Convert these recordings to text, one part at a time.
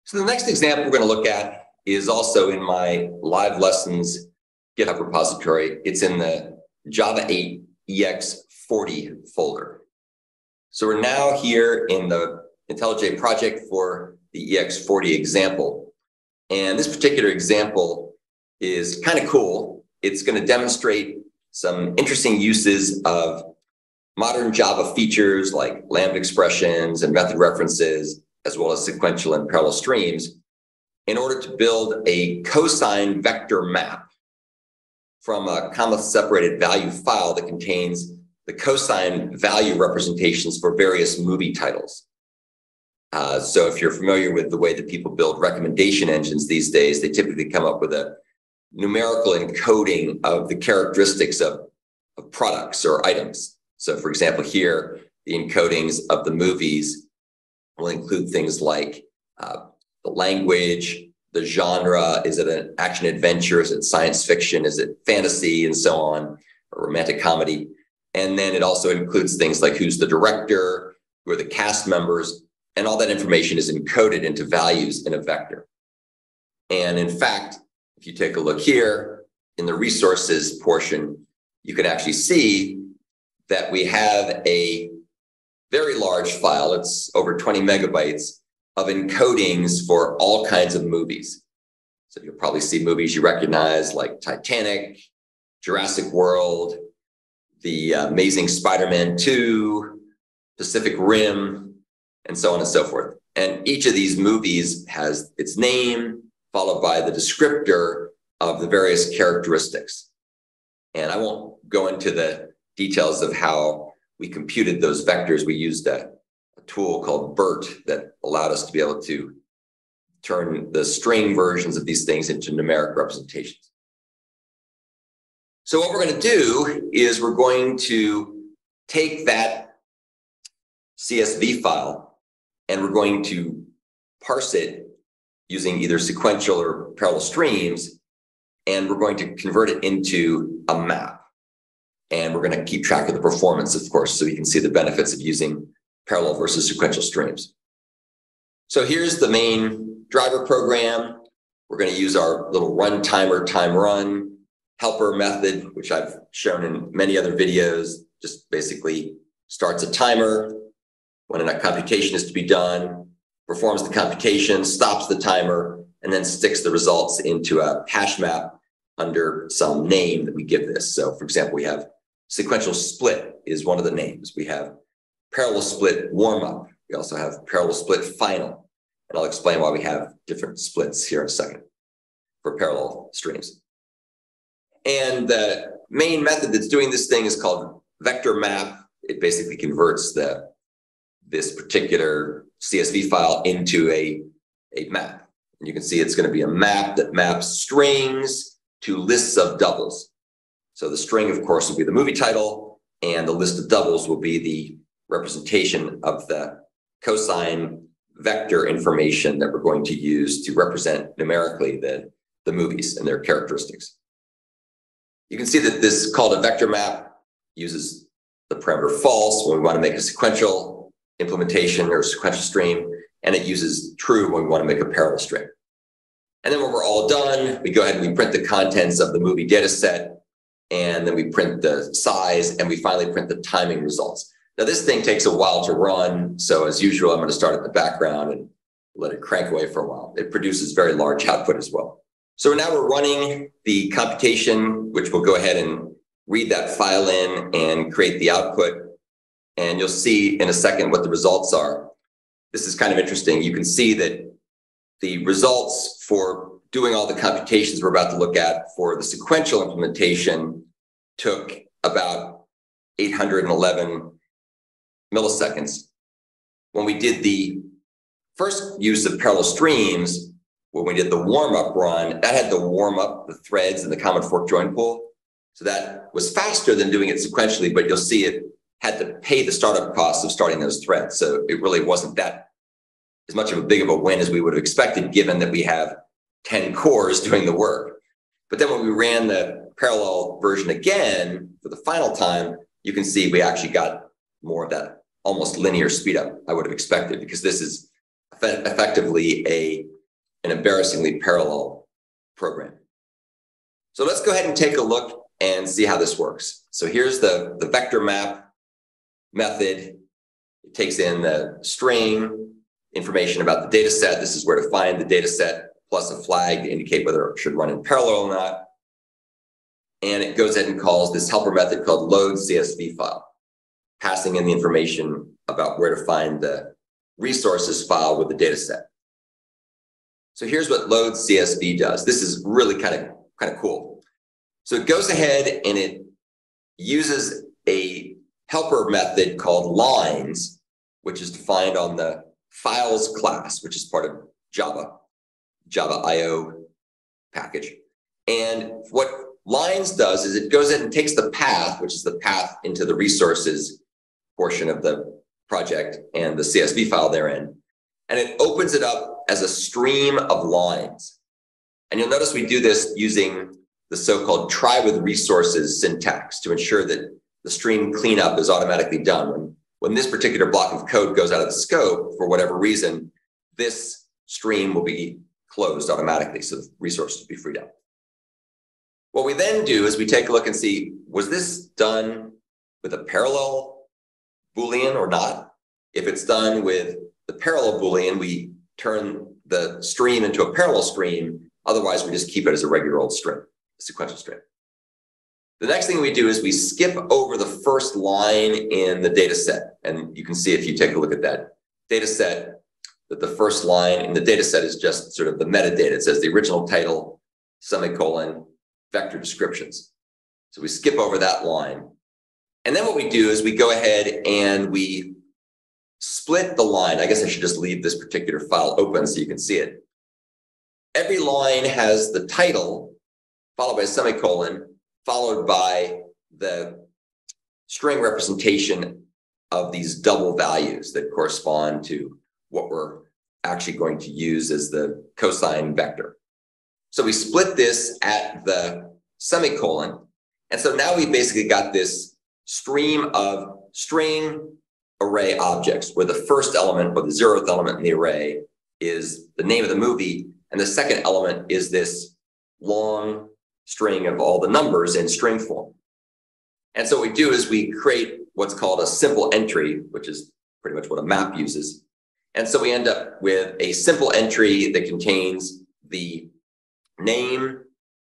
So the next example we're going to look at is also in my live lessons GitHub repository. It's in the Java 8 EX40 folder. So we're now here in the IntelliJ project for the EX40 example. And this particular example is kind of cool. It's going to demonstrate some interesting uses of modern Java features like Lambda expressions and method references, as well as sequential and parallel streams, in order to build a cosine vector map from a comma-separated value file that contains the cosine value representations for various movie titles. So if you're familiar with the way that people build recommendation engines these days, they typically come up with a numerical encoding of the characteristics of products or items. So for example, here, the encodings of the movies will include things like the language, the genre, is it an action adventure, is it science fiction, is it fantasy, and so on, or romantic comedy. And then it also includes things like who's the director, who are the cast members, and all that information is encoded into values in a vector. And in fact, if you take a look here in the resources portion, you can actually see that we have a very large file. It's over 20 megabytes of encodings for all kinds of movies. So you'll probably see movies you recognize like Titanic, Jurassic World, The Amazing Spider-Man 2, Pacific Rim, and so on and so forth. And each of these movies has its name followed by the descriptor of the various characteristics. And I won't go into the details of how we computed those vectors. We used a tool called BERT that allowed us to be able to turn the string versions of these things into numeric representations. So what we're going to do is we're going to take that CSV file and we're going to parse it using either sequential or parallel streams, and we're going to convert it into a map. And we're going to keep track of the performance, of course, so we can see the benefits of using parallel versus sequential streams. So here's the main driver program. We're going to use our little run timer time run helper method, which I've shown in many other videos. Just basically starts a timer when a computation is to be done, performs the computation, stops the timer, and then sticks the results into a hash map under some name that we give this. So for example, we have sequential split is one of the names. We have parallel split warm-up. We also have parallel split final. And I'll explain why we have different splits here in a second for parallel streams. And the main method that's doing this thing is called vector map. It basically converts this particular CSV file into a map. And you can see it's going to be a map that maps strings to lists of doubles. So the string, of course, will be the movie title, and the list of doubles will be the representation of the cosine vector information that we're going to use to represent numerically the movies and their characteristics. You can see that this called a vector map uses the parameter false when we want to make a sequential implementation or sequential stream, and it uses true when we want to make a parallel stream. And then when we're all done, we go ahead and we print the contents of the movie data set, and then we print the size, and we finally print the timing results. Now, this thing takes a while to run, so as usual, I'm going to start at the background and let it crank away for a while. It produces very large output as well. So now we're running the computation, which will go ahead and read that file in and create the output. And you'll see in a second what the results are. This is kind of interesting. You can see that the results for doing all the computations we're about to look at for the sequential implementation took about 811 milliseconds. When we did the first use of parallel streams, when we did the warm-up run, that had to warm up the threads in the common fork join pool. So that was faster than doing it sequentially, but you'll see it had to pay the startup costs of starting those threads. So it really wasn't that as much of a big of a win as we would have expected, given that we have 10 cores doing the work. But then when we ran the parallel version again for the final time, you can see we actually got more of that almost linear speed up I would have expected, because this is effectively a an embarrassingly parallel program. So let's go ahead and take a look and see how this works. So here's the vector map method. It takes in the string information about the data set. This is where to find the data set, plus a flag to indicate whether it should run in parallel or not. And it goes ahead and calls this helper method called load CSV file, passing in the information about where to find the resources file with the data set. So here's what load CSV does. This is really kind of cool. So it goes ahead and it uses a helper method called lines, which is defined on the files class, which is part of Java IO package. And what lines does is it goes in and takes the path, which is the path into the resources portion of the project and the CSV file therein, and it opens it up as a stream of lines. And you'll notice we do this using the so-called try with resources syntax to ensure that the stream cleanup is automatically done. When this particular block of code goes out of the scope, for whatever reason, this stream will be closed automatically, so the resources will be freed up. What we then do is we take a look and see, was this done with a parallel Boolean or not? If it's done with the parallel Boolean, we turn the stream into a parallel stream. Otherwise, we just keep it as a regular old string, a sequential string. The next thing we do is we skip over the first line in the data set. And you can see if you take a look at that data set, that the first line in the data set is just sort of the metadata. It says the original title, semicolon, vector descriptions. So we skip over that line. And then what we do is we go ahead and we split the line. I guess I should just leave this particular file open so you can see it. Every line has the title followed by a semicolon, followed by the string representation of these double values that correspond to what we're actually going to use as the cosine vector. So we split this at the semicolon. And so now we basically got this stream of string array objects where the first element or the 0th element in the array is the name of the movie. And the second element is this long string of all the numbers in string form. And so what we do is we create what's called a simple entry, which is pretty much what a map uses. And so we end up with a simple entry that contains the name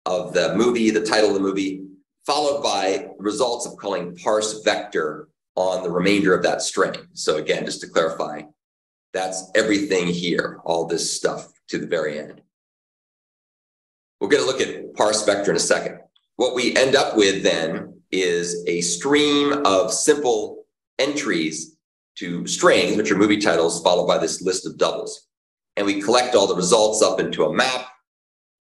of the movie, the title of the movie, followed by results of calling parse vector on the remainder of that string. So again, just to clarify, that's everything here, all this stuff to the very end. We're going to look at parse vector in a second. What we end up with then is a stream of simple entries to strings, which are movie titles, followed by this list of doubles. And we collect all the results up into a map.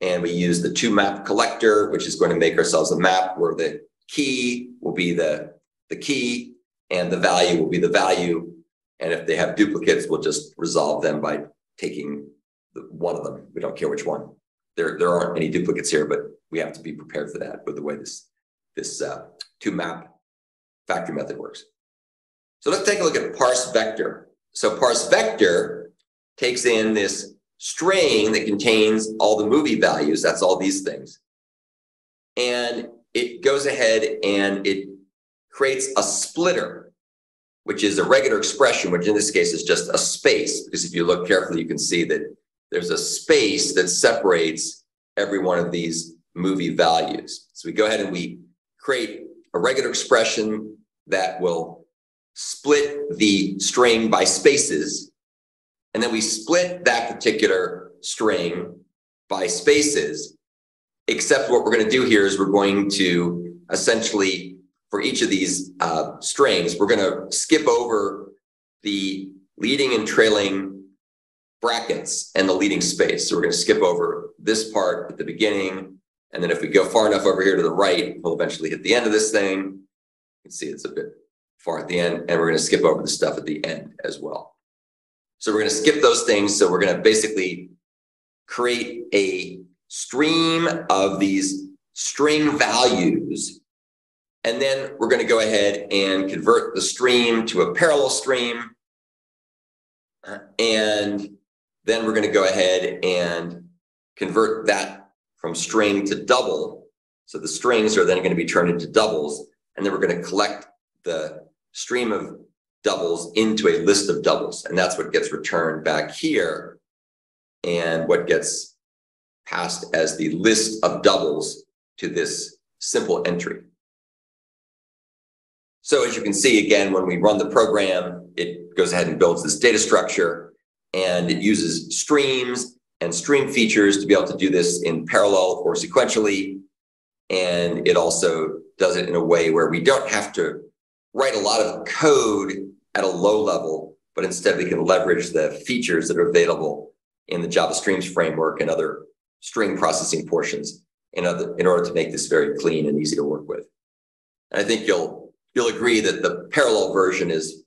And we use the toMap collector, which is going to make ourselves a map where the key will be the key and the value will be the value. And if they have duplicates, we'll just resolve them by taking one of them. We don't care which one. There aren't any duplicates here, but we have to be prepared for that with the way this toMap factory method works. So let's take a look at parse vector. So parse vector takes in this string that contains all the movie values. That's all these things. And it goes ahead and it creates a splitter, which is a regular expression, which in this case is just a space. Because if you look carefully, you can see that there's a space that separates every one of these movie values. So we go ahead and we create a regular expression that will split the string by spaces. And then we split that particular string by spaces, except what we're going to do here is we're going to essentially, for each of these strings, we're going to skip over the leading and trailing brackets and the leading space. So we're going to skip over this part at the beginning. And then if we go far enough over here to the right, we'll eventually hit the end of this thing. You can see it's a bit far at the end. And we're going to skip over the stuff at the end as well. So we're going to skip those things. So we're going to basically create a stream of these string values. And then we're going to go ahead and convert the stream to a parallel stream. And Then we're going to go ahead and convert that from string to double. So the strings are then going to be turned into doubles, and then we're going to collect the stream of doubles into a list of doubles, and that's what gets returned back here, and what gets passed as the list of doubles to this simple entry. So as you can see, again, when we run the program, it goes ahead and builds this data structure, and it uses streams and stream features to be able to do this in parallel or sequentially. And it also does it in a way where we don't have to write a lot of code at a low level, but instead we can leverage the features that are available in the Java Streams framework and other string processing portions in order to make this very clean and easy to work with. And I think you'll agree that the parallel version is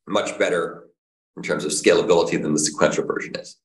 much better in terms of scalability than the sequential version is.